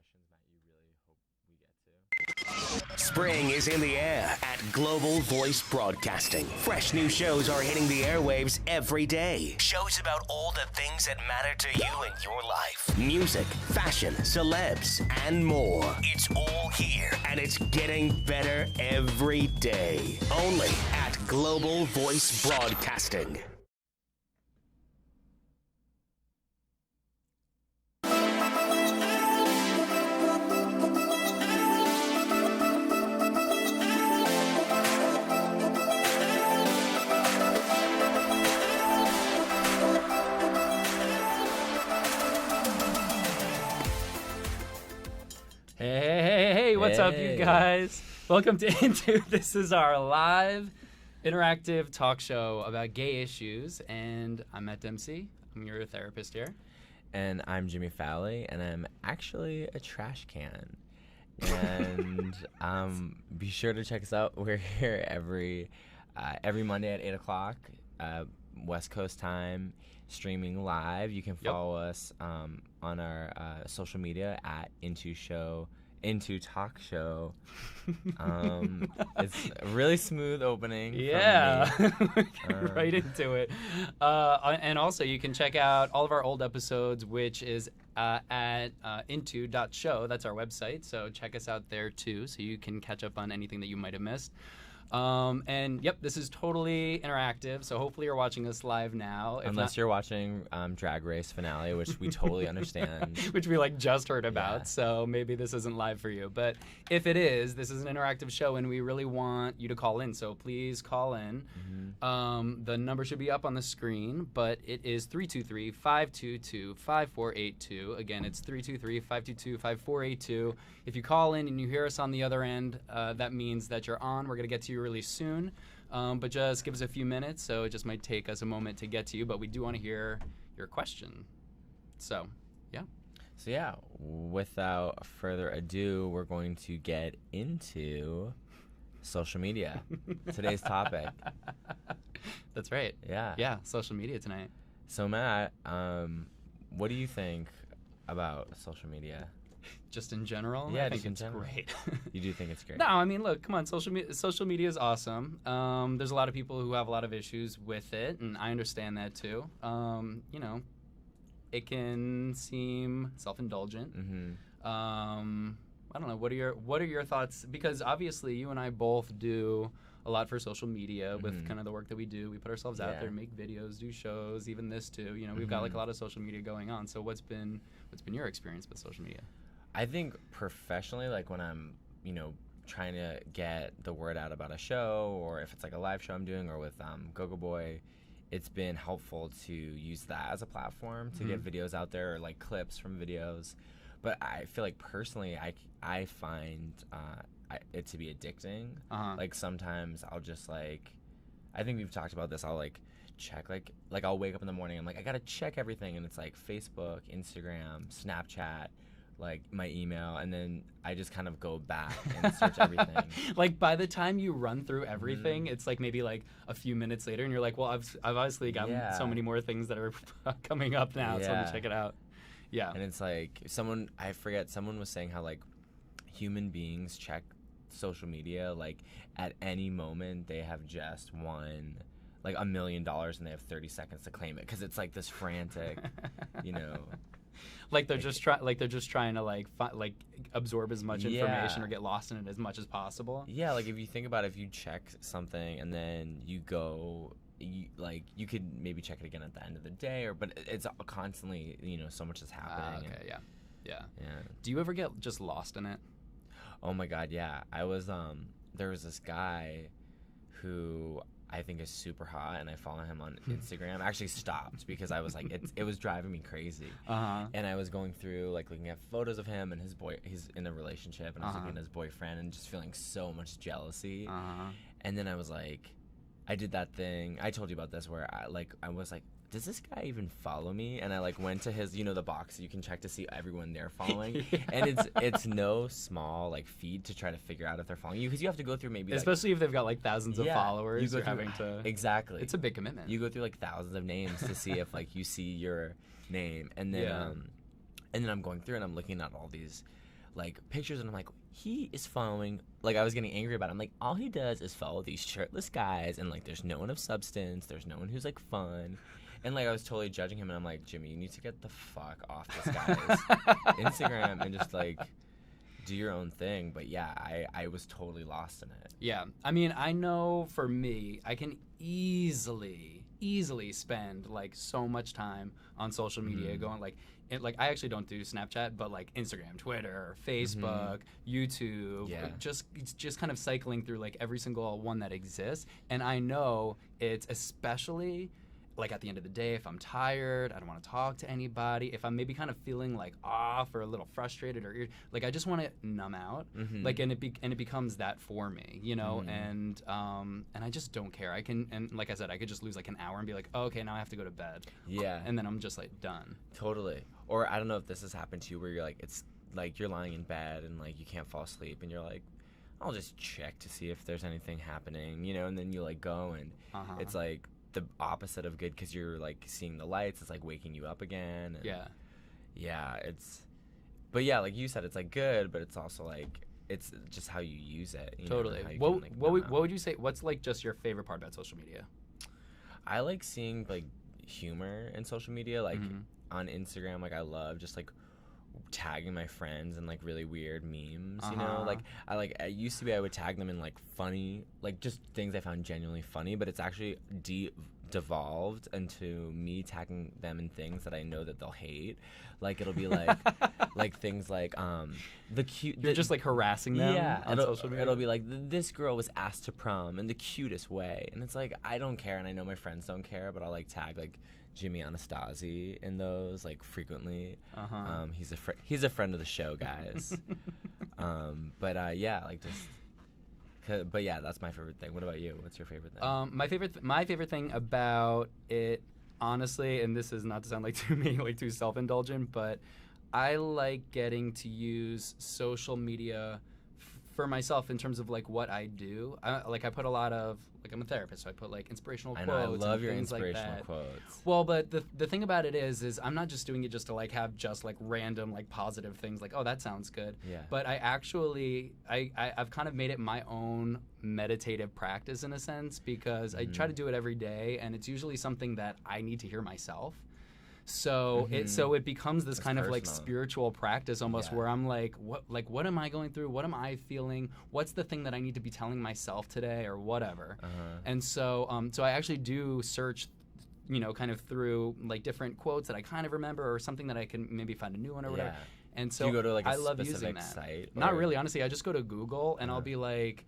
questions, Matt, you really hope we get to? Spring is in the air at Global Voice Broadcasting. Fresh new shows are hitting the airwaves every day. Shows about all the things that matter to you in your life. Music, fashion, celebs, and more. It's all here, and it's getting better every day. Only at Global Voice Broadcasting. Hey, what's up, you guys? Welcome to Into. This is our live interactive talk show about gay issues, and I'm Matt Dempsey. I'm your therapist here. And I'm Jimmy Fowley, and I'm actually a trash can. And be sure to check us out. We're here every Monday at 8 o'clock, West Coast time, streaming live. You can follow us on our social media at Into Talk Show. It's a really smooth opening. Yeah, right into it. And also, you can check out all of our old episodes, which is at into.show. That's our website. So check us out there too, so you can catch up on anything that you might have missed. And yep, this is totally interactive, so hopefully you're watching us live now. Unless you're watching Drag Race finale, which we totally understand. Which we just heard about, so maybe this isn't live for you. But if it is, this is an interactive show, and we really want you to call in, so please call in. Mm-hmm. The number should be up on the screen, but it is 323-522-5482. Again, it's 323-522-5482. If you call in and you hear us on the other end, that means that you're on. We're going to get to you really soon, but just give us a few minutes, so it just might take us a moment to get to you, but we do want to hear your question. So without further ado, we're going to get into social media. Today's topic. That's right. Yeah, social media tonight. So Matt, what do you think about social media? Just in general? Yeah, I think it's general. Great. You do think it's great? No, I mean, look, come on, social media is awesome. There's a lot of people who have a lot of issues with it, and I understand that too. It can seem self-indulgent. Mm-hmm. I don't know. What are your thoughts? Because obviously, you and I both do a lot for social media with kind of the work that we do. We put ourselves out there, make videos, do shows, even this too. We've got a lot of social media going on. So what's been your experience with social media? I think professionally, when I'm, trying to get the word out about a show, or if it's a live show I'm doing, or with Go-Go Boy, it's been helpful to use that as a platform to get videos out there, or clips from videos. But I feel personally, I find it to be addicting. Sometimes I'll just I think we've talked about this. I'll check I'll wake up in the morning. I'm I gotta check everything, and it's Facebook, Instagram, Snapchat, my email, and then I just kind of go back and search everything. By the time you run through everything, it's maybe a few minutes later, and you're well, I've obviously got so many more things that are coming up now, so let me check it out. Yeah. And it's someone was saying how human beings check social media at any moment they have just won $1 million, and they have 30 seconds to claim it, because it's this frantic, they're just trying to absorb as much information or get lost in it as much as possible. Yeah, if you think about it, if you check something and then you go, you could maybe check it again at the end of the day, but it's constantly, so much is happening. Okay, yeah. Do you ever get just lost in it? Oh my God, yeah. I was there was this guy who I think is super hot, and I follow him on Instagram. I actually stopped because I was it was driving me crazy. And I was going through looking at photos of him and his he's in a relationship, and I was looking at his boyfriend and just feeling so much jealousy. And then I was I did that thing I told you about this, where I was does this guy even follow me? And I went to his, the box you can check to see everyone they're following. And it's no small feed to try to figure out if they're following you, because you have to go through maybe especially if they've got thousands of followers. You're having to exactly. It's a big commitment. You go through thousands of names to see if you see your name, and then and then I'm going through and I'm looking at all these like pictures, and I'm like, he is following, like I was getting angry about it. I'm like, all he does is follow these shirtless guys, and like there's no one of substance, there's no one who's like fun. And like I was totally judging him, and I'm like, Jimmy, you need to get the fuck off this guy's Instagram and just like do your own thing. But yeah, I was totally lost in it. Yeah, I mean, I know for me, I can easily spend like so much time on social media going like I actually don't do Snapchat, but like Instagram, Twitter, Facebook, YouTube, just kind of cycling through like every single one that exists. And I know it's especially like at the end of the day, if I'm tired, I don't want to talk to anybody, if I'm maybe kind of feeling like off or a little frustrated or like I just want to numb out, like and it becomes that for me, you know, and I just don't care. I can, and like I said, I could just lose like an hour and be like, oh, okay, now I have to go to bed. Yeah. And then I'm just like done. Totally. Or I don't know if this has happened to you where you're like, it's like you're lying in bed and like you can't fall asleep and you're like, I'll just check to see if there's anything happening, you know, and then you like go and it's like the opposite of good because you're like seeing the lights. It's like waking you up again. And but yeah, like you said, it's like good, but it's also like it's just how you use it, you totally know, what would you say, what's like just your favorite part about social media? I like seeing like humor in social media, like on Instagram. Like I love just like tagging my friends in like really weird memes, you know, like I used to be, I would tag them in like funny, like just things I found genuinely funny, but it's actually devolved into me tagging them in things that I know that they'll hate. Like it'll be like like things like you're just like harassing them on social media. It'll be like, this girl was asked to prom in the cutest way, and it's like I don't care, and I know my friends don't care, but I'll like tag like Jimmy Anastasi in those like frequently. He's a friend of the show, guys. Yeah, like just but yeah, that's my favorite thing. What about you? What's your favorite thing? My favorite thing about it, honestly, and this is not to sound like too self-indulgent, but I like getting to use social media for myself in terms of like what I do. I put a lot of, like, I'm a therapist, so I put like inspirational quotes. I love your things inspirational like that. quotes. Well, but the thing about it is I'm not just doing it just to like have just like random like positive things like, oh, that sounds good. Yeah. But I actually I've kind of made it my own meditative practice in a sense, because I try to do it every day, and it's usually something that I need to hear myself. So it becomes this kind of like spiritual practice almost, where I'm like, what am I going through? What am I feeling? What's the thing that I need to be telling myself today, or whatever? And so I actually do search, you know, kind of through like different quotes that I kind of remember, or something that I can maybe find a new one or whatever. And so do you go to like a I love using specific that. Site? Not really, honestly. I just go to Google and I'll be like,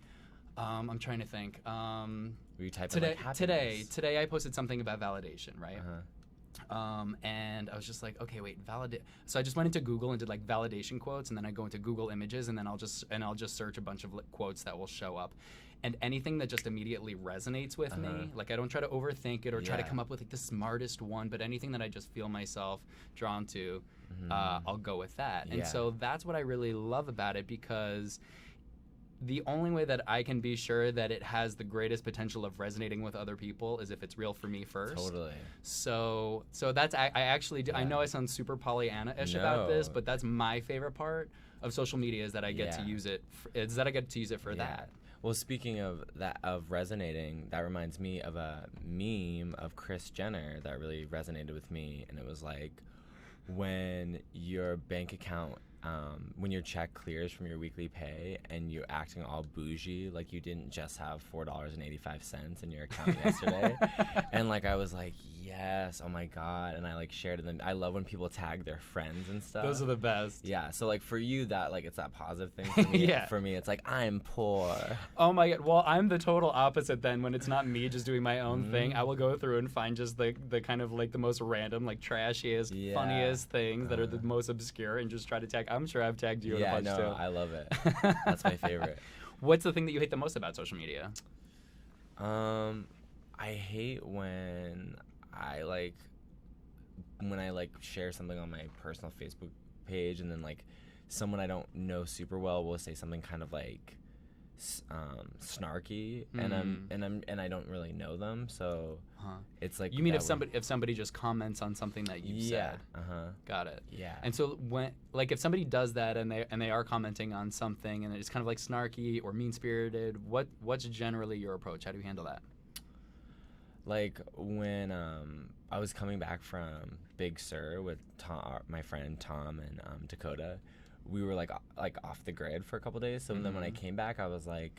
I'm trying to think. You type today, in, like, happiness. today I posted something about validation, right? And I was just like, okay, wait, validate. So I just went into Google and did like validation quotes, and then I go into Google Images, and then I'll just search a bunch of quotes that will show up, and anything that just immediately resonates with me. Like I don't try to overthink it or try to come up with like the smartest one, but anything that I just feel myself drawn to, I'll go with that. And so that's what I really love about it, because the only way that I can be sure that it has the greatest potential of resonating with other people is if it's real for me first. Totally. So that's I actually do. I know I sound super Pollyanna-ish about this, but that's my favorite part of social media, is that I get to use it. I get to use it for that. Well, speaking of that, of resonating, that reminds me of a meme of Kris Jenner that really resonated with me, and it was like, when your bank account, when your check clears from your weekly pay and you're acting all bougie, like you didn't just have $4.85 in your account yesterday. And like I was like, yes, oh my God. And I like shared them. I love when people tag their friends and stuff. Those are the best. Yeah. So like for you, that like it's that positive thing for me. For me, it's like, I'm poor. Oh my God. Well, I'm the total opposite then. When it's not me just doing my own thing, I will go through and find just the kind of like the most random, like trashiest, funniest things that are the most obscure, and just try to tag. I'm sure I've tagged you in a bunch too. I love it. That's my favorite. What's the thing that you hate the most about social media? I hate when I share something on my personal Facebook page, and then like someone I don't know super well will say something kind of like snarky, and I don't really know them, so it's like you mean if somebody just comments on something that you've said. Got it. Yeah. And so when like if somebody does that and they are commenting on something and it's kind of like snarky or mean-spirited, what's generally your approach? How do you handle that? Like when I was coming back from Big Sur with my friend Tom and Dakota, we were like off the grid for a couple days. So then when I came back, I was like,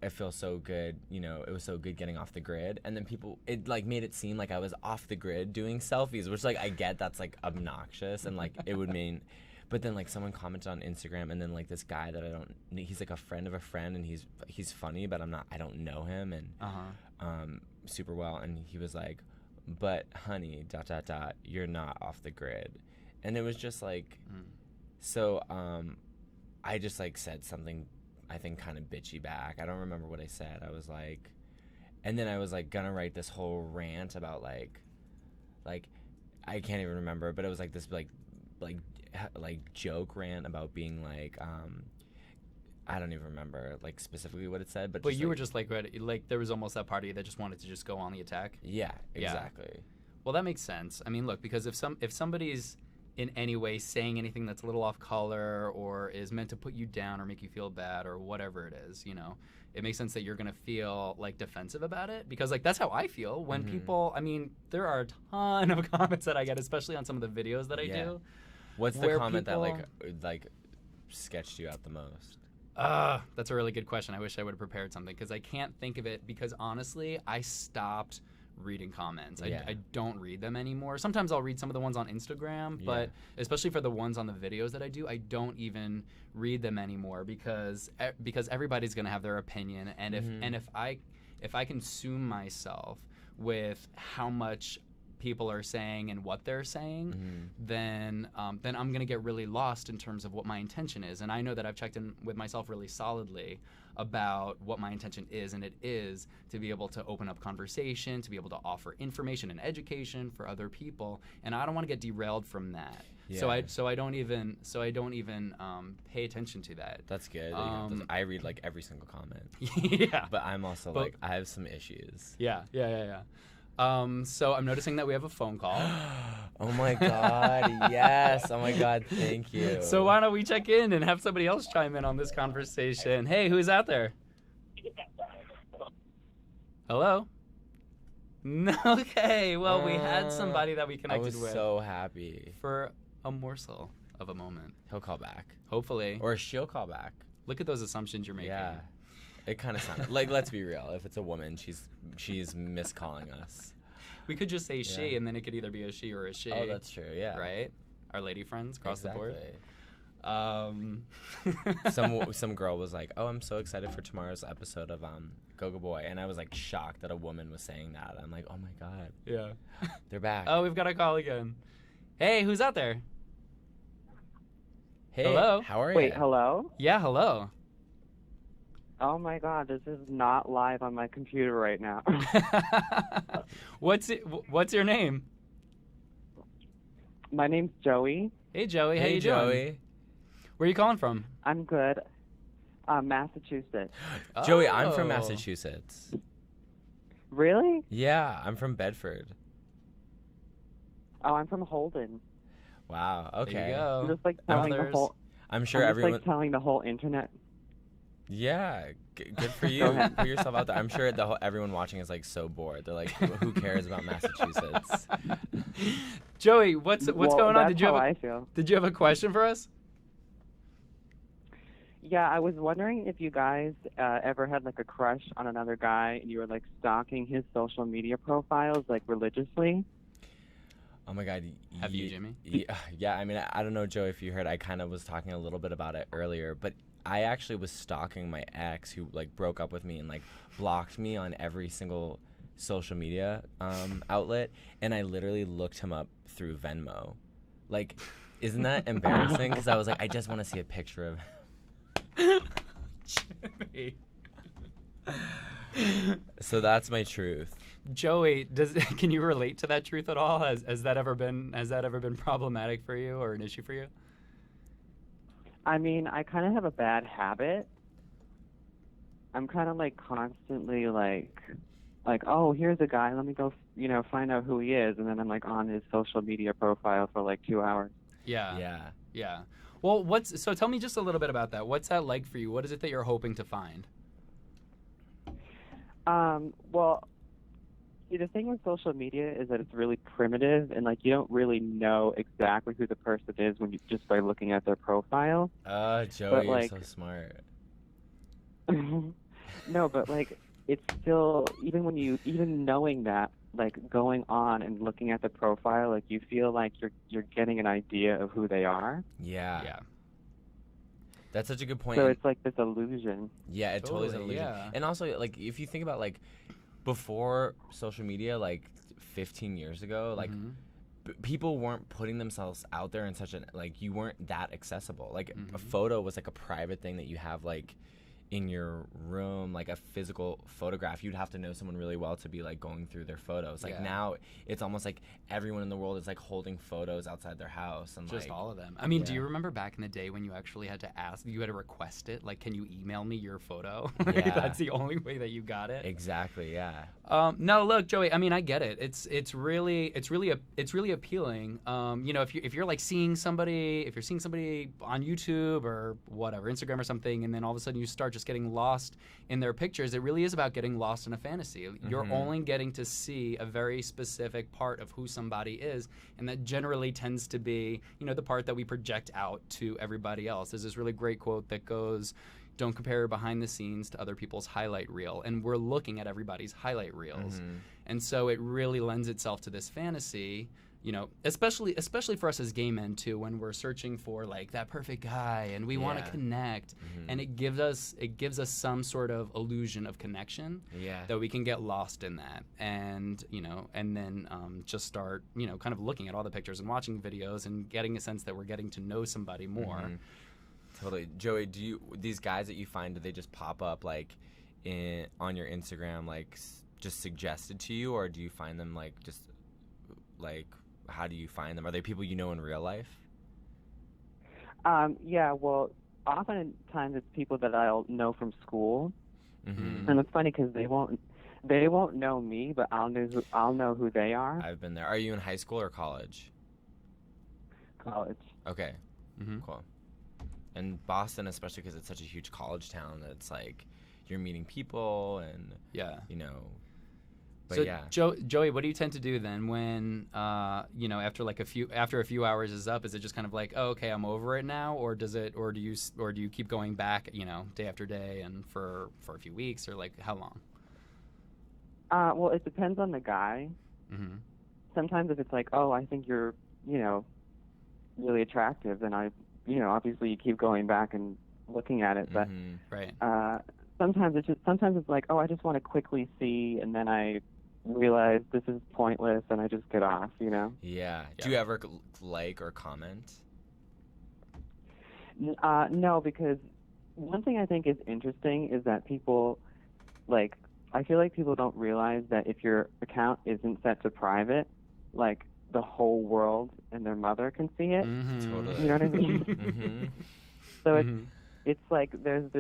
it feels so good. You know, it was so good getting off the grid. And then it like made it seem like I was off the grid doing selfies, which like I get that's like obnoxious and like it would mean. But then like someone commented on Instagram, and then like this guy that he's like a friend of a friend, and he's funny, but I don't know him and super well, and he was like, but honey, ... you're not off the grid. And it was just like so I just like said something I think kind of bitchy back. I don't remember what I said. I was like, and then I was like gonna write this whole rant about like I can't even remember, but it was like this like joke rant about being like I don't even remember like specifically what it said, but you were just like there was almost that party that just wanted to just go on the attack. Yeah, exactly. Yeah. Well, that makes sense. I mean, look, because if somebody's in any way saying anything that's a little off color or is meant to put you down or make you feel bad or whatever it is, you know, it makes sense that you're gonna feel like defensive about it, because like that's how I feel when people. I mean, there are a ton of comments that I get, especially on some of the videos that I do. What's the comment that like sketched you out the most? That's a really good question. I wish I would have prepared something, because I can't think of it, because honestly, I stopped reading comments. I don't read them anymore. Sometimes I'll read some of the ones on Instagram, but especially for the ones on the videos that I do, I don't even read them anymore, because everybody's gonna have their opinion, and if I consume myself with how much people are saying and what they're saying, then I'm gonna get really lost in terms of what my intention is. And I know that I've checked in with myself really solidly about what my intention is, and it is to be able to open up conversation, to be able to offer information and education for other people, and I don't want to get derailed from that. Yeah. So I don't even pay attention to that. That's good. I read like every single comment. Yeah. But I'm also like I have some issues. Yeah. So I'm noticing that we have a phone call. Oh my God, yes. Oh my God, thank you. So why don't we check in and have somebody else chime in on this conversation? Hey, who's out there? Hello? No, okay, well, we had somebody that we connected with. I was so happy. For a morsel of a moment. He'll call back. Hopefully. Or she'll call back. Look at those assumptions you're making. Yeah. It kind of sounded like, let's be real. If it's a woman, she's miscalling us. We could just say she, and then it could either be a she or a she. Oh, that's true. Yeah. Right. Our lady friends across the board. Some girl was like, "Oh, I'm so excited for tomorrow's episode of Go Boy," and I was like shocked that a woman was saying that. I'm like, "Oh my God." Yeah. They're back. Oh, we've got a call again. Hey, who's out there? Hey. Hello. How are you? Wait, hello? Yeah, hello. Oh my God, this is not live on my computer right now. What's your name? My name's Joey. Hey, Joey. How you Joey. doing? Where are you calling from? I'm good. Massachusetts. Joey, I'm from Massachusetts. Really? Yeah, I'm from Bedford. Oh, I'm from Holden. Wow. Okay. There you go. I'm just like telling the whole. I'm sure I'm everyone. Just, like, telling the whole internet. Yeah, good for you. Put yourself out there. I'm sure everyone watching is like so bored. They're like, who cares about Massachusetts? Joey, what's going on? That's how I feel. Did you have a question for us? Yeah, I was wondering if you guys ever had like a crush on another guy and you were like stalking his social media profiles like religiously. Oh my God. Have you, Jimmy? Yeah, I mean, I don't know, Joe, if you heard, I kind of was talking a little bit about it earlier, but I actually was stalking my ex who like broke up with me and like blocked me on every single social media outlet, and I literally looked him up through Venmo. Like, isn't that embarrassing? Because I was like, I just want to see a picture of him. Jimmy. So that's my truth. Joey, can you relate to that truth at all? Has that ever been problematic for you or an issue for you? I mean, I kind of have a bad habit I'm kind of like constantly like, oh, here's a guy. Let me go, find out who he is, and then I'm like on his social media profile for like 2 hours. Yeah. Yeah. Yeah. Well, so tell me just a little bit about that. What's that like for you? What is it that you're hoping to find? Well, see, the thing with social media is that it's really primitive, and like you don't really know exactly who the person is when you just by looking at their profile. Joey, you're like- so smart. No, but like it's still even knowing that, like going on and looking at the profile, like you feel like you're getting an idea of who they are. Yeah. Yeah. That's such a good point. So And- it's like this illusion. yeah, it totally is an Totally, illusion. yeah. And also, like, if you think about, like, before social media, like, 15 years ago, like, Mhm. people weren't putting themselves out there in such an, like, you weren't that accessible. Like, a Mhm. photo was, like, a private thing that you have, like, in your room, like a physical photograph. You'd have to know someone really well to be like going through their photos. Like Yeah. now it's almost like everyone in the world is like holding photos outside their house and Just like all of them. I mean, do Yeah. you remember back in the day when you actually had to ask, you had to request it? Like, can you email me your photo? Yeah. That's the only way that you got it. exactly, yeah. No, look, Joey. I mean, I get it. It's really appealing. If you're like seeing somebody, if you're seeing somebody on YouTube or whatever, Instagram or something, and then all of a sudden you start just getting lost in their pictures, it really is about getting lost in a fantasy. You're Mhm. only getting to see a very specific part of who somebody is, and that generally tends to be, the part that we project out to everybody else. There's this really great quote that goes, "Don't compare behind the scenes to other people's highlight reel." And we're looking at everybody's highlight reels. Mhm. And so it really lends itself to this fantasy, especially for us as gay men too, when we're searching for like that perfect guy and we want Yeah. to connect. Mhm. And it gives us some sort of illusion of connection Yeah. that we can get lost in that, and then just start kind of looking at all the pictures and watching videos and getting a sense that we're getting to know somebody more. Mhm. Totally. Joey, these guys that you find, do they just pop up like on your Instagram, like just suggested to you, or do you find them like just like how do you find them? Are they people you know in real life? Yeah, well, oftentimes it's people that I'll know from school, Mm-hmm. and it's funny because they won't know me, but I'll know who they are. I've been there. Are you in high school or college? College. Okay, Mm-hmm. cool. And Boston, especially because it's such a huge college town, that it's like you're meeting people and Yeah. But so yeah. Joey, what do you tend to do then when after a few hours is up? Is it just kind of like, oh, okay, I'm over it now, or do you keep going back, day after day and for a few weeks, or like how long? Well, it depends on the guy. Mm-hmm. Sometimes if it's like, oh, I think you're, really attractive, then obviously you keep going back and looking at it. But Mhm. Right. sometimes it's like, oh, I just want to quickly see, and then I realize this is pointless, and I just get off. Yeah. Do you ever like or comment? No, because one thing I think is interesting is that people, like, I feel like people don't realize that if your account isn't set to private, like, the whole world and their mother can see it. Mm-hmm. Totally. You know what I mean? Mm-hmm. So Mhm. it's like there's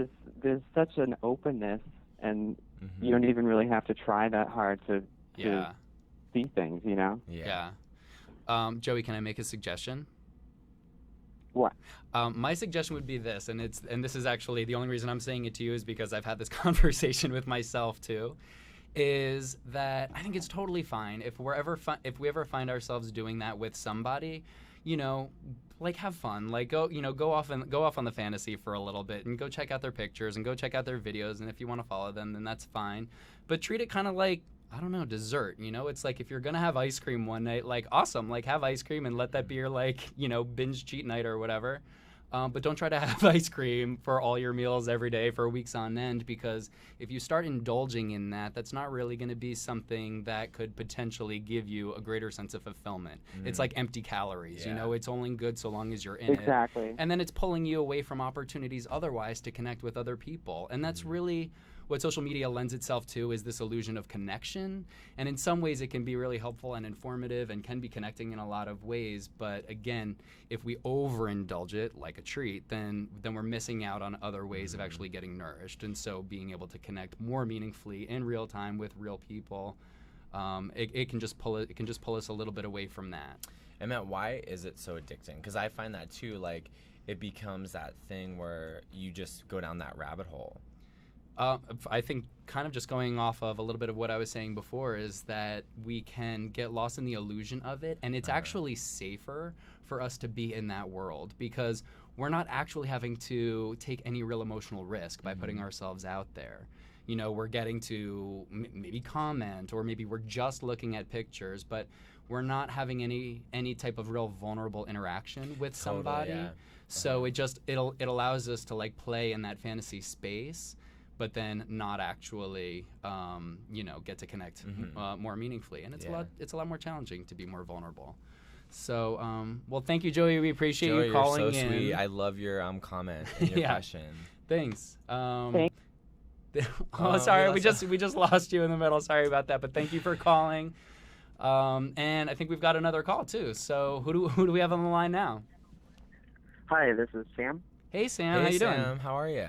such an openness, and Mm-hmm. you don't even really have to try that hard to Yeah. see things, Yeah. Joey, can I make a suggestion? What? My suggestion would be this, and this is actually the only reason I'm saying it to you is because I've had this conversation with myself too, is that I think it's totally fine if we ever find ourselves doing that with somebody, like have fun, like go off on the fantasy for a little bit and go check out their pictures and go check out their videos, and if you want to follow them, then that's fine, but treat it kind of like, I don't know, dessert. It's like if you're gonna have ice cream one night, like awesome, like have ice cream and let that be your like binge cheat night or whatever. But don't try to have ice cream for all your meals every day for weeks on end, because if you start indulging in that, that's not really going to be something that could potentially give you a greater sense of fulfillment. It's like empty calories, Yeah. It's only good so long as you're in it. Exactly. And then it's pulling you away from opportunities otherwise to connect with other people. And that's really what social media lends itself to is this illusion of connection. And in some ways, it can be really helpful and informative and can be connecting in a lot of ways. But again, if we overindulge it like a treat, then we're missing out on other ways of actually getting nourished. And so being able to connect more meaningfully in real time with real people, it can just pull us a little bit away from that. And Matt, why is it so addicting? Because I find that too, like it becomes that thing where you just go down that rabbit hole. I think kind of just going off of a little bit of what I was saying before is that we can get lost in the illusion of it, and it's actually safer for us to be in that world because we're not actually having to take any real emotional risk by putting ourselves out there. You know, we're getting to maybe comment, or maybe we're just looking at pictures, but we're not having any type of real vulnerable interaction with somebody. Yeah. So it allows us to like play in that fantasy space, but then not actually, get to connect more meaningfully. And it's a lot more challenging to be more vulnerable. So, well, thank you, Joey. We appreciate Joey, you calling in. You're so sweet. I love your comment and your question. Thanks. Thanks. Sorry, we just lost you in the middle. Sorry about that, but thank you for calling. And I think we've got another call too. So who do we have on the line now? Hi, this is Sam. Hey Sam, Hey how you Sam, doing? how are you?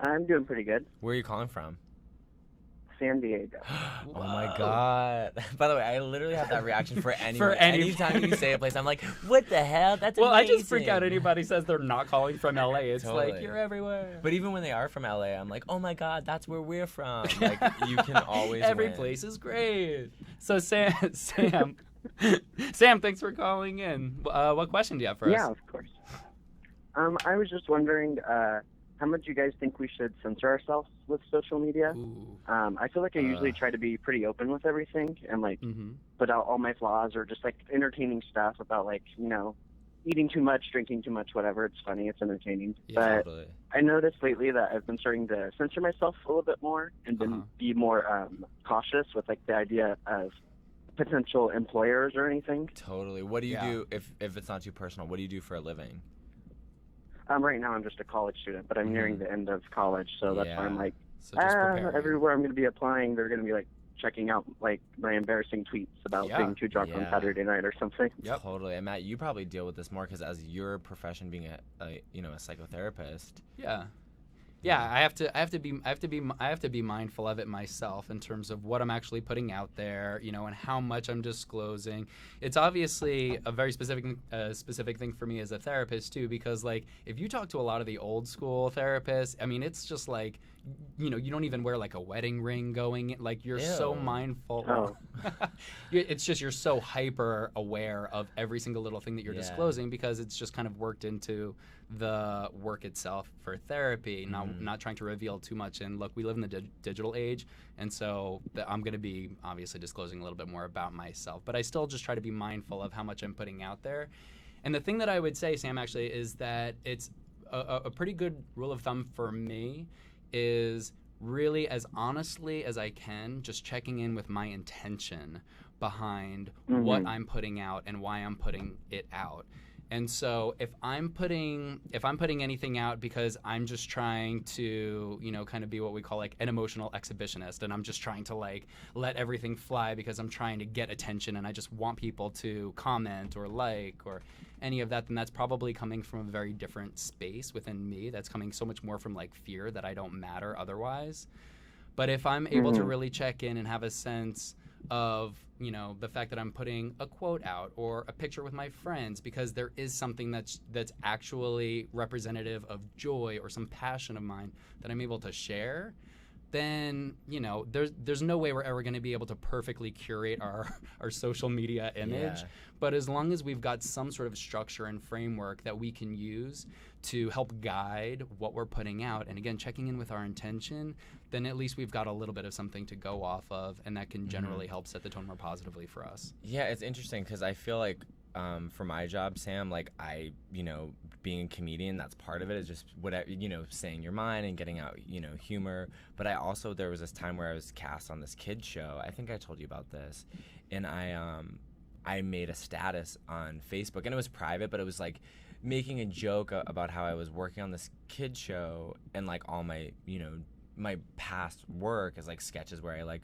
I'm doing pretty good. Where are you calling from? San Diego. Oh my God! By the way, I literally have that reaction for anyone. any- Anytime you say a place, I'm like, "What the hell? That's Well, amazing." I just freak out anybody says they're not calling from LA. It's like Totally. you're everywhere. But even when they are from LA, I'm like, "Oh my God, that's where we're from." Like you can always Every win. place is great. So Sam, thanks for calling in. What question do you have for us? Yeah, of course. I was just wondering how much you guys think we should censor ourselves with social media. Ooh. I feel like I usually try to be pretty open with everything and like put out all my flaws or just like entertaining stuff about like, eating too much, drinking too much, whatever. It's funny, it's entertaining. Yeah, but Totally. I noticed lately that I've been starting to censor myself a little bit more and then be more cautious with like the idea of potential employers or anything. Totally. What do you do if it's not too personal? What do you do for a living? Right now I'm just a college student, but I'm nearing the end of college, so that's why I'm like, So just preparing. everywhere I'm going to be applying, they're going to be like checking out like my embarrassing tweets about being too drunk on Saturday night or something. Yep. Totally. And Matt, you probably deal with this more because as your profession being a psychotherapist. Yeah, I have to be mindful of it myself in terms of what I'm actually putting out there, and how much I'm disclosing. It's obviously a very specific thing for me as a therapist too, because like if you talk to a lot of the old school therapists, I mean, it's just like, you don't even wear like a wedding ring going, like you're so mindful. Oh. It's just you're so hyper aware of every single little thing that you're disclosing because it's just kind of worked into the work itself for therapy, not trying to reveal too much. And look, we live in the digital age, and so I'm going to be obviously disclosing a little bit more about myself, but I still just try to be mindful of how much I'm putting out there. And the thing that I would say, Sam, actually, is that it's a pretty good rule of thumb for me is really as honestly as I can, just checking in with my intention behind what I'm putting out and why I'm putting it out. And so if I'm putting anything out because I'm just trying to, kind of be what we call like an emotional exhibitionist, and I'm just trying to like let everything fly because I'm trying to get attention and I just want people to comment or like or any of that, then that's probably coming from a very different space within me. That's coming so much more from like fear that I don't matter otherwise. But if I'm able to really check in and have a sense of, the fact that I'm putting a quote out or a picture with my friends because there is something that's actually representative of joy or some passion of mine that I'm able to share, then, there's no way we're ever going to be able to perfectly curate our social media image. Yeah. But as long as we've got some sort of structure and framework that we can use to help guide what we're putting out, and again, checking in with our intention, then at least we've got a little bit of something to go off of, and that can generally help set the tone more positively for us. Yeah, it's interesting because I feel like for my job, Sam, like I, being a comedian, that's part of it is just whatever, saying your mind and getting out, humor. But I also, there was this time where I was cast on this kids show. I think I told you about this. And I made a status on Facebook, and it was private, but it was like making a joke about how I was working on this kid show and like all my, my past work is like sketches where I like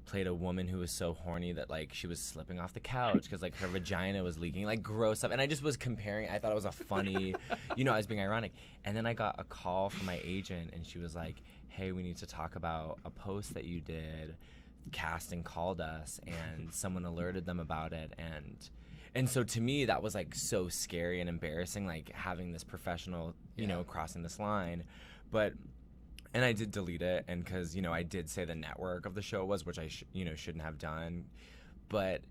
played a woman who was so horny that like she was slipping off the couch because like her vagina was leaking, like gross stuff. And I just was comparing. I thought it was a funny, I was being ironic. And then I got a call from my agent, and she was like, "Hey, we need to talk about a post that you did. Casting called us, and someone alerted them about it." And so to me, that was like so scary and embarrassing, like having this professional, crossing this line. And I did delete it, and because, I did say the network of the show was, which I shouldn't have done. But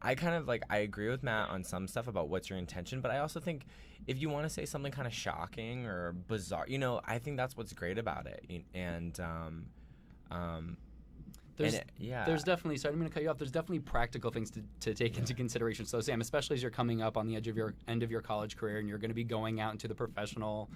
I kind of I agree with Matt on some stuff about what's your intention, but I also think if you want to say something kind of shocking or bizarre, I think that's what's great about it. There's definitely, sorry, I'm going to cut you off. There's definitely practical things to take into consideration. So, Sam, especially as you're coming up on the end of your college career, and you're going to be going out into the professional,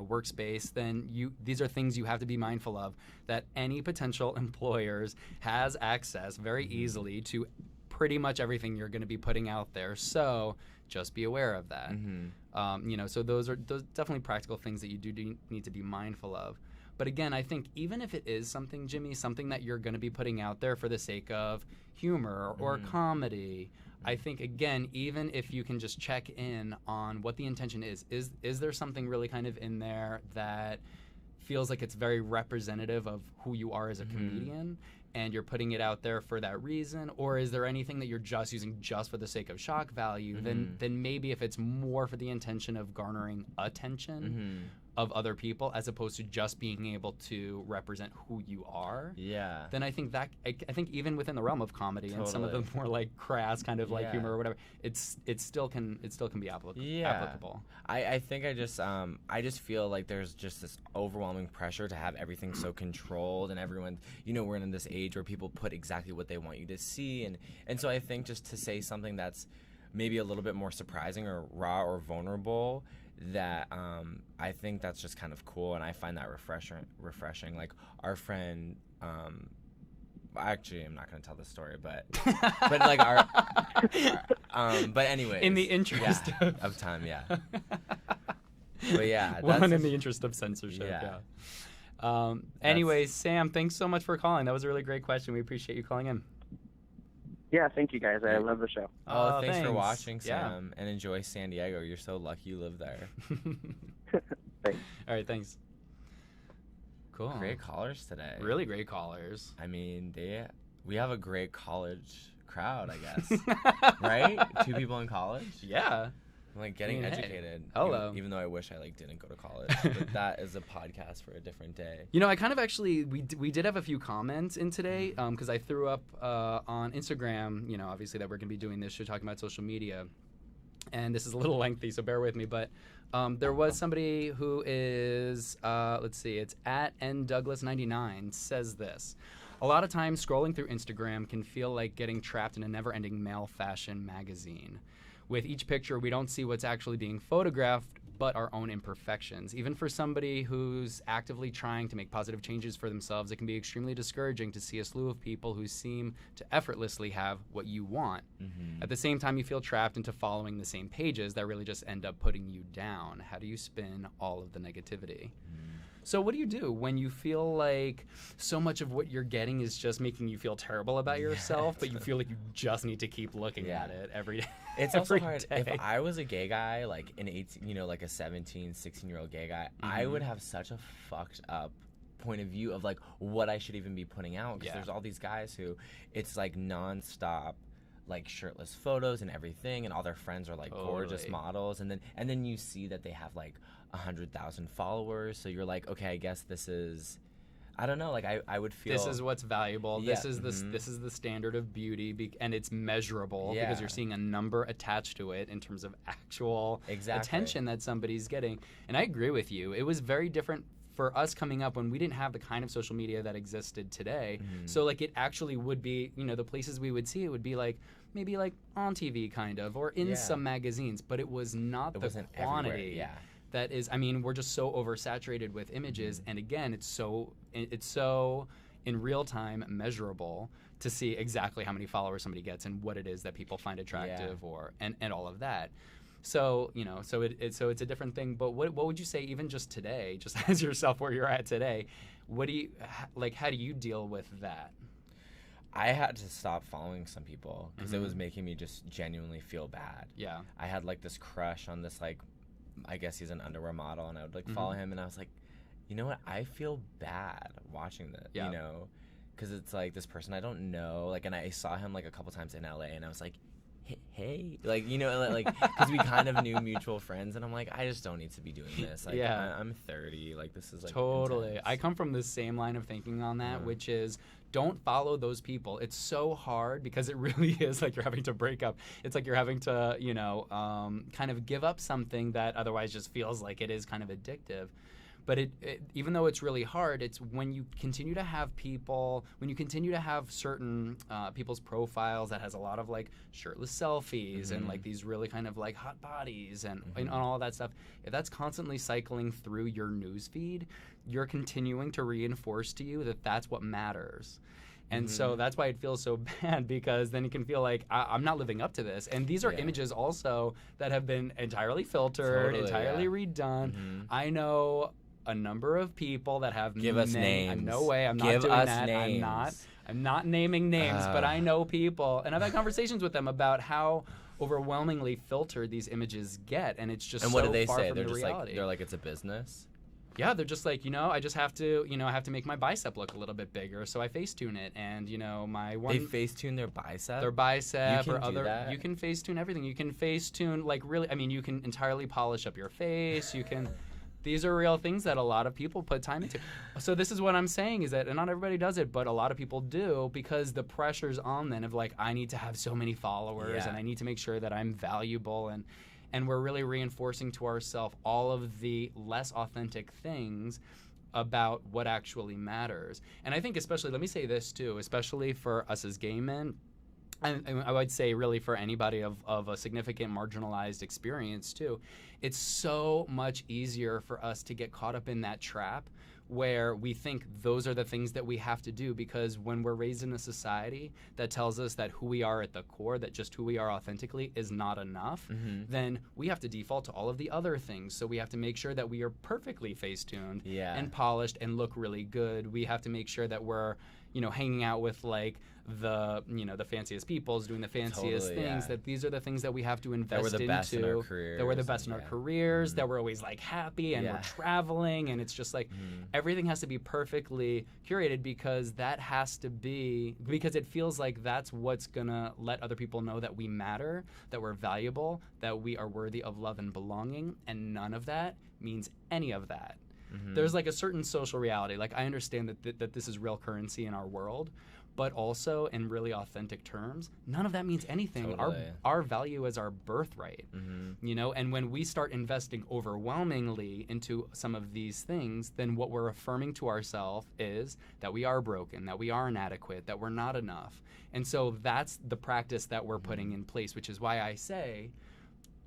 workspace, then these are things you have to be mindful of, that any potential employers has access very easily to pretty much everything you're going to be putting out there. So just be aware of that. So those definitely practical things that you do need to be mindful of. But again, I think even if it is something, Jimmy, something that you're going to be putting out there for the sake of humor or comedy, I think, again, even if you can just check in on what the intention is there something really kind of in there that feels like it's very representative of who you are as a comedian, and you're putting it out there for that reason? Or is there anything that you're just using just for the sake of shock value? Then maybe if it's more for the intention of garnering attention of other people as opposed to just being able to represent who you are, then I think that I think even within the realm of comedy and some of the more like crass kind of like humor or whatever, it still can be applicable. I think I just feel like there's just this overwhelming pressure to have everything so controlled, and everyone, we're in this age where people put exactly what they want you to see, and so I think just to say something that's maybe a little bit more surprising or raw or vulnerable, that I think that's just kind of cool, and I find that refreshing. Like our friend, actually, I'm not going to tell the story, but like our but anyways, in the interest of time, but one in the interest of censorship. Anyways, Sam, thanks so much for calling. That was a really great question. We appreciate you calling in. Yeah, thank you guys. I love the show. Oh, thanks for watching, Sam, and enjoy San Diego. You're so lucky you live there. Thanks. All right, thanks. Cool. Great callers today. Really great callers. I mean, we have a great college crowd, I guess. Right? 2 people in college? Yeah. Like getting educated. Hey, hello. Even though I wish I didn't go to college, but that is a podcast for a different day. I kind of actually we did have a few comments in today because I threw up on Instagram. Obviously that we're gonna be doing this show talking about social media, and this is a little lengthy, so bear with me. But there was somebody who is let's see, it's at ndouglas99 says this. A lot of times scrolling through Instagram can feel like getting trapped in a never-ending male fashion magazine. With each picture, we don't see what's actually being photographed, but our own imperfections. Even for somebody who's actively trying to make positive changes for themselves, it can be extremely discouraging to see a slew of people who seem to effortlessly have what you want. At the same time, you feel trapped into following the same pages that really just end up putting you down. How do you spin all of the negativity? So what do you do when you feel like so much of what you're getting is just making you feel terrible about yourself, but you feel like you just need to keep looking at it every day? It's also hard. If I was a gay guy, like an 18, like a 17, 16-year-old gay guy, I would have such a fucked up point of view of like what I should even be putting out, because there's all these guys who it's like nonstop like shirtless photos and everything, and all their friends are like gorgeous models, and then you see that they have like 100,000 followers, so you're like, okay, I guess this is, I don't know, like I would feel this is what's valuable. This is this is the standard of beauty, and it's measurable because you're seeing a number attached to it in terms of actual attention that somebody's getting. And I agree with you. It was very different for us coming up when we didn't have the kind of social media that existed today. So like it actually would be, the places we would see it would be like maybe like on TV kind of, or in some magazines, but it was not the quantity that is. I mean, we're just so oversaturated with images, and again, it's so in real time measurable to see exactly how many followers somebody gets and what it is that people find attractive and all of that. So, so it's a different thing. But what would you say, even just today, just as yourself where you're at today, what do you, like, how do you deal with that? I had to stop following some people because it was making me just genuinely feel bad. Yeah. I had like this crush on this, like, I guess he's an underwear model, and I would like follow him, and I was like, you know what? I feel bad watching this, you know, because it's like this person I don't know, like, and I saw him like a couple times in LA, and I was like, hey, like, you know, like, because we kind of knew mutual friends, and I'm like, I just don't need to be doing this. Like, I'm 30, like, this is like totally intense. I come from the same line of thinking on that, which is, don't follow those people. It's so hard because it really is like you're having to break up. It's like you're having to, kind of give up something that otherwise just feels like it is kind of addictive. But it even though it's really hard, it's when you continue to have people, when you continue to have certain people's profiles that has a lot of like shirtless selfies and like these really kind of like hot bodies and all that stuff, if that's constantly cycling through your news feed, you're continuing to reinforce to you that that's what matters. And so that's why it feels so bad, because then you can feel like, I'm not living up to this. And these are images also that have been entirely filtered, entirely redone. I know a number of people that have Give us names. No way, I'm not Give doing us that. names. I'm not naming names, but I know people, and I've had conversations with them about how overwhelmingly filtered these images get, and it's just and what do they far say? from They're the just reality. like, they're like, it's a business. Yeah, they're just like, I just have to, I have to make my bicep look a little bit bigger, so I Facetune it, and my one. They Facetune their bicep. Their bicep You or can do other. that? You can Facetune everything. You can Facetune, like, really. I mean, you can entirely polish up your face. You can. These are real things that a lot of people put time into. So this is what I'm saying, is that, and not everybody does it, but a lot of people do, because the pressure's on them of like, I need to have so many followers and I need to make sure that I'm valuable, and we're really reinforcing to ourselves all of the less authentic things about what actually matters. And I think especially, let me say this too, especially for us as gay men, and I would say really for anybody of a significant marginalized experience too, it's so much easier for us to get caught up in that trap where we think those are the things that we have to do, because when we're raised in a society that tells us that who we are at the core, that just who we are authentically is not enough, then we have to default to all of the other things. So we have to make sure that we are perfectly face-tuned and polished and look really good. We have to make sure that we're hanging out with like the fanciest peoples, doing the fanciest things, that these are the things that we have to invest into. That we're the best in our careers. That we're the best in our careers, that we're always like happy and we're traveling, and it's just like everything has to be perfectly curated, because that has to be, because it feels like that's what's gonna let other people know that we matter, that we're valuable, that we are worthy of love and belonging, and none of that means any of that. There's like a certain social reality. Like, I understand that this is real currency in our world, but also in really authentic terms, none of that means anything. Totally. Our value is our birthright, and when we start investing overwhelmingly into some of these things, then what we're affirming to ourselves is that we are broken, that we are inadequate, that we're not enough. And so that's the practice that we're putting in place, which is why I say,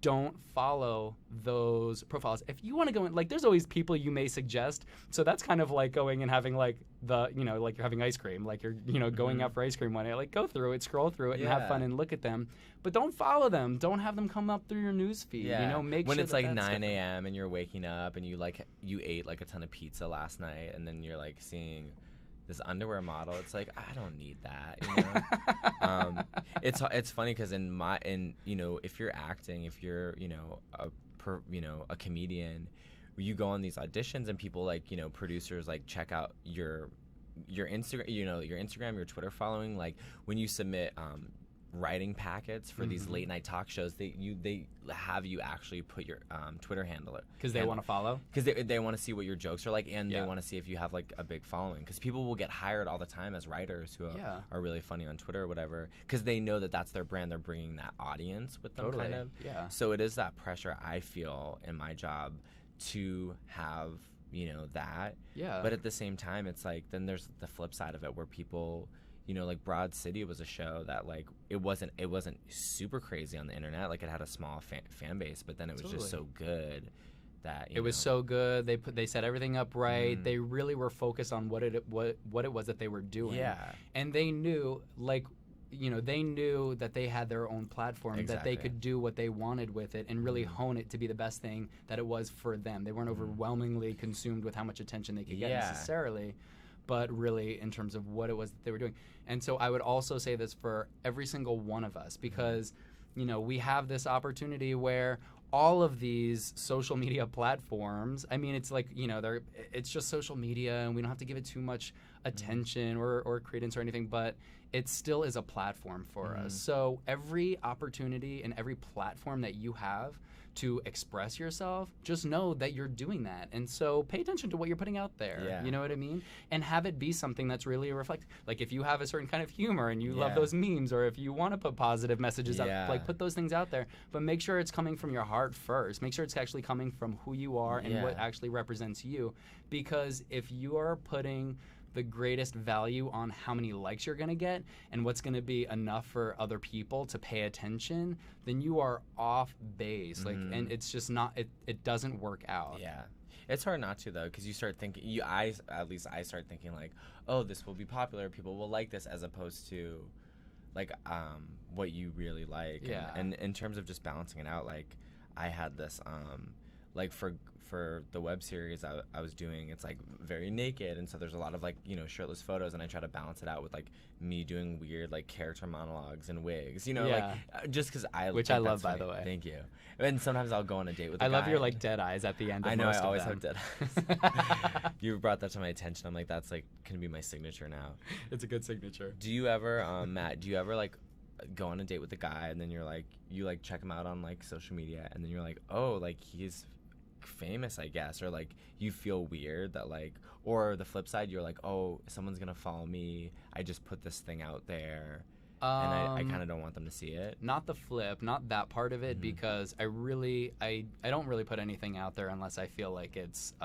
don't follow those profiles. If you want to go in, like, there's always people you may suggest. So that's kind of like going and having like like you're having ice cream, like you're, going out for ice cream one day, like go through it, scroll through it and have fun and look at them. But don't follow them. Don't have them come up through your news feed. Make when sure it's that like that's 9 different. a.m. and you're waking up and you ate like a ton of pizza last night, and then you're like seeing this underwear model. It's like, I don't need that. It's funny because if you're acting, if you're a comedian, you go on these auditions and people like producers like check out your Instagram, your Instagram, your Twitter following. Like when you submit writing packets for these late night talk shows, they have you actually put your Twitter handle, because they want to follow, because they want to see what your jokes are like, and they want to see if you have like a big following, because people will get hired all the time as writers who are really funny on Twitter or whatever, because they know that that's their brand. They're bringing that audience with them, kind of. So it is that pressure I feel in my job to have that, but at the same time it's like, then there's the flip side of it where people, like Broad City was a show that like it wasn't super crazy on the internet, like it had a small fan base, but then it was just so good that it was so good. They set everything up right. They really were focused on what it was that they were doing. And they knew, like, they knew that they had their own platform, that they could do what they wanted with it and really hone it to be the best thing that it was for them. They weren't overwhelmingly consumed with how much attention they could get necessarily, but really in terms of what it was that they were doing. And so I would also say this for every single one of us, because we have this opportunity where all of these social media platforms, I mean, it's like, it's just social media, and we don't have to give it too much attention or credence or anything, but it still is a platform for us. So every opportunity and every platform that you have to express yourself, just know that you're doing that. And so pay attention to what you're putting out there. Yeah. You know what I mean? And have it be something that's really reflective. Like if you have a certain kind of humor and you love those memes, or if you want to put positive messages out, like put those things out there, but make sure it's coming from your heart first. Make sure it's actually coming from who you are and what actually represents you. Because if you are putting the greatest value on how many likes you're going to get and what's going to be enough for other people to pay attention, then you are off base. Like, and it's just not, it doesn't work out. Yeah. It's hard not to, though, because you start thinking, at least I start thinking like, oh, this will be popular, people will like this, as opposed to like what you really like. Yeah. And in terms of just balancing it out, like I had this like for the web series I was doing, it's like very naked, and so there's a lot of like shirtless photos, and I try to balance it out with like me doing weird like character monologues and wigs, like just because which I love, by the way. Thank you. And sometimes I'll go on a date with a I guy. love your like dead eyes at the end of I know, most I always of them. have dead eyes. You brought that to my attention. I'm like, that's like gonna be my signature now. It's a good signature. Do you ever Matt, do you ever like go on a date with a guy, and then you like check him out on like social media, and then you're like, oh, like he's famous, I guess, or like you feel weird that like, or the flip side, you're like, oh, someone's gonna follow me, I just put this thing out there, and I kind of don't want them to see it? Not the flip, not that part of it, because I don't really put anything out there unless I feel like it's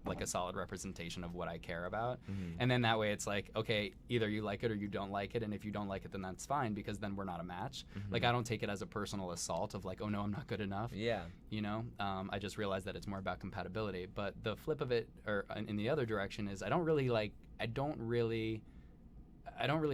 like a solid representation of what I care about. And then that way it's like, okay, either you like it or you don't like it, and if you don't like it, then that's fine, because then we're not a match. Like I don't take it as a personal assault of like, oh no, I'm not good enough. I just realize that it's more about compatibility. But the flip of it, or in the other direction, is I don't really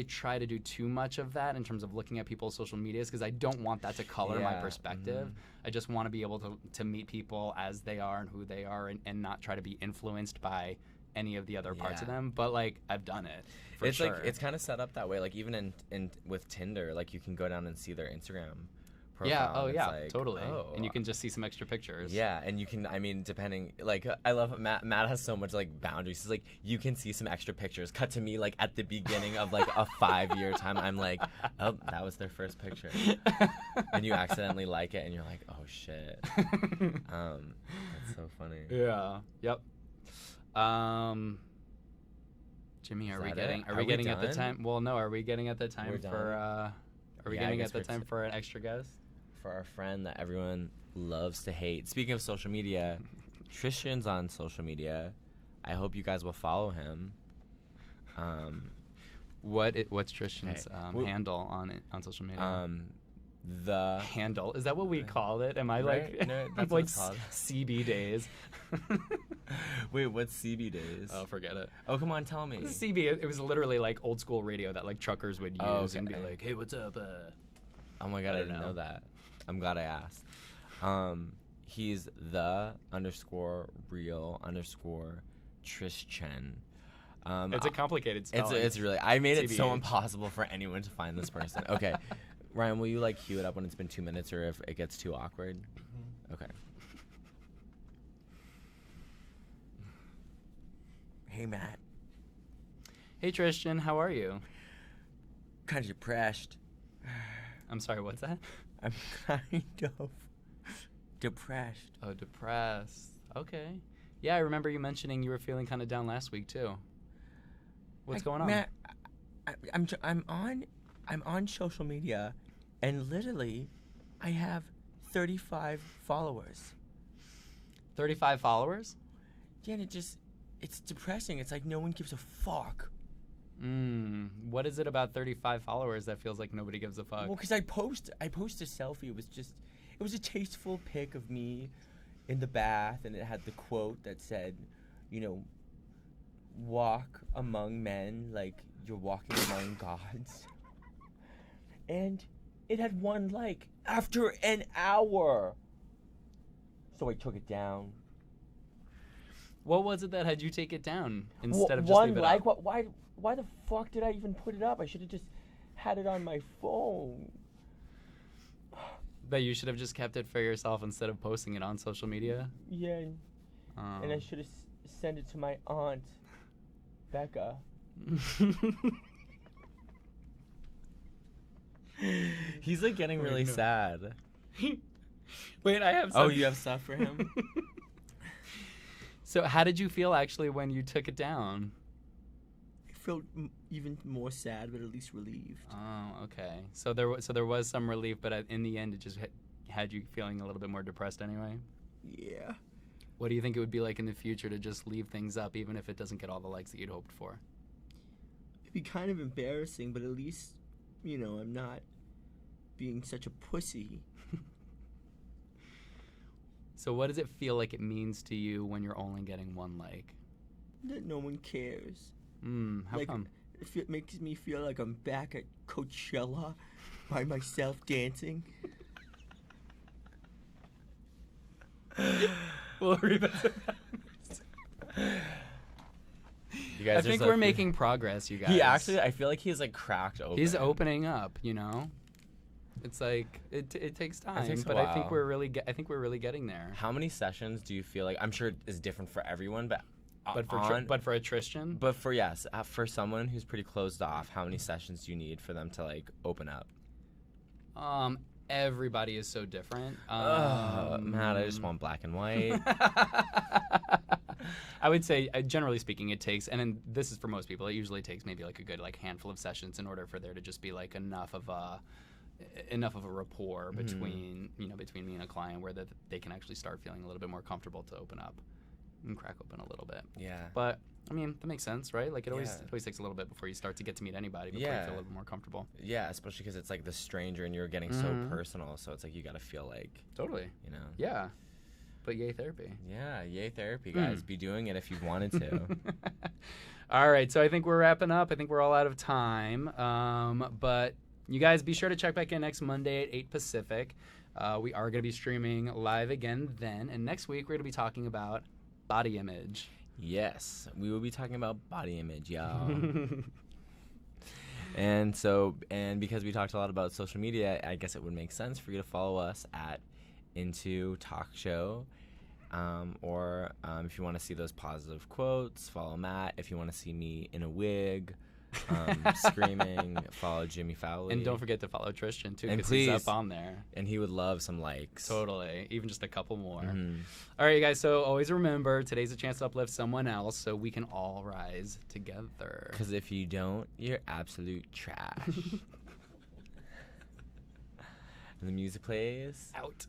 try to do too much of that in terms of looking at people's social medias, because I don't want that to color my perspective. I just want to be able to meet people as they are and who they are, and not try to be influenced by any of the other parts of them. But like I've done it. It's sure. Like it's kind of set up that way. Like even in with Tinder, like you can go down and see their Instagram profile. Yeah. Oh yeah. Like, totally. And you can just see some extra pictures. Yeah, and you can. I mean, depending. Like I love Matt. Matt has so much like boundaries. He's like, you can see some extra pictures. Cut to me like at the beginning of like a 5-year time. I'm like, oh, that was their first picture, and you accidentally like it, and you're like, oh shit. That's so funny. Yeah. Yep. Jimmy, are we getting at the time? Well, no. Are we getting at the time for? Are we getting at the time for an extra guest? For our friend that everyone loves to hate. Speaking of social media, Tristan's on social media. I hope you guys will follow him. What's Tristan's handle on social media? The handle, is that what we call it? Am I right? like no, that's like what it's called. CB days? Wait, what's CB days? Oh, forget it. Oh, come on, tell me. CB, it was literally like old school radio that like truckers would use and be like, hey, what's up? Oh my god, I didn't know that. I'm glad I asked. He's _real_Tristan. It's a complicated spelling. It's really. I made it so impossible for anyone to find this person. Okay, Ryan, will you like cue it up when it's been 2 minutes, or if it gets too awkward? Okay. Hey Matt. Hey Tristan, how are you? Kind of depressed. I'm sorry, what's that? I'm kind of depressed. Oh, depressed. Okay. Yeah, I remember you mentioning you were feeling kind of down last week too. What's going on? Matt, I'm on social media, and literally, I have 35 followers. 35 followers? Yeah, and it's depressing. It's like no one gives a fuck. What is it about 35 followers that feels like nobody gives a fuck? Well, because I post a selfie. It was a tasteful pic of me in the bath, and it had the quote that said, walk among men like you're walking among gods. and it had 1 like after an hour. So I took it down. What was it that had you take it down instead of just one leave it like? up? Why the fuck did I even put it up? I should have just had it on my phone. That you should have just kept it for yourself instead of posting it on social media? Yeah, and I should have sent it to my aunt, Becca. He's like getting really sad. Wait, I have Oh, some... you have stuff for him? So how did you feel actually when you took it down? I felt even more sad, but at least relieved. Oh, okay. So there was some relief, but in the end, it just had you feeling a little bit more depressed anyway? Yeah. What do you think it would be like in the future to just leave things up, even if it doesn't get all the likes that you'd hoped for? It'd be kind of embarrassing, but at least, I'm not being such a pussy. So what does it feel like it means to you when you're only getting 1 like? That no one cares. How come? It makes me feel like I'm back at Coachella by myself dancing. We'll revisit that. You guys I think we're making progress, you guys. I feel like he's like cracked open. He's opening up, It's like it takes time, takes a but while. I think we're really getting there. How many sessions do you feel like? I'm sure it's different for everyone, but for a Tristan, but for someone who's pretty closed off, how many sessions do you need for them to like open up? Everybody is so different. Matt, I just want black and white. I would say, generally speaking, it takes, and this is for most people, it usually takes maybe like a good handful of sessions in order for there to just be like enough of a rapport between between me and a client where they can actually start feeling a little bit more comfortable to open up and crack open a little bit. Yeah. But I mean, that makes sense, right? Like it always takes a little bit before you start to get to meet anybody before you feel a little bit more comfortable. Yeah, especially because it's like the stranger and you're getting so personal, so it's like you got to feel like totally, Yeah. But yay therapy. Yeah, yay therapy, guys. Be doing it if you wanted to. All right, so I think we're wrapping up. I think we're all out of time. But you guys be sure to check back in next Monday at 8 Pacific. We are going to be streaming live again then. And next week, we're going to be talking about body image. Yes, we will be talking about body image, y'all. And because we talked a lot about social media, I guess it would make sense for you to follow us at Into Talk Show. Or if you want to see those positive quotes, follow Matt. If you want to see me in a wig, screaming, follow Jimmy Fowley. And don't forget to follow Tristan, too, And because he's please. up on there. And he would love some likes. Totally. Even just a couple more. Mhm. All right, you guys, so always remember, today's a chance to uplift someone else so we can all rise together. Because if you don't, you're absolute trash. And the music plays. Out.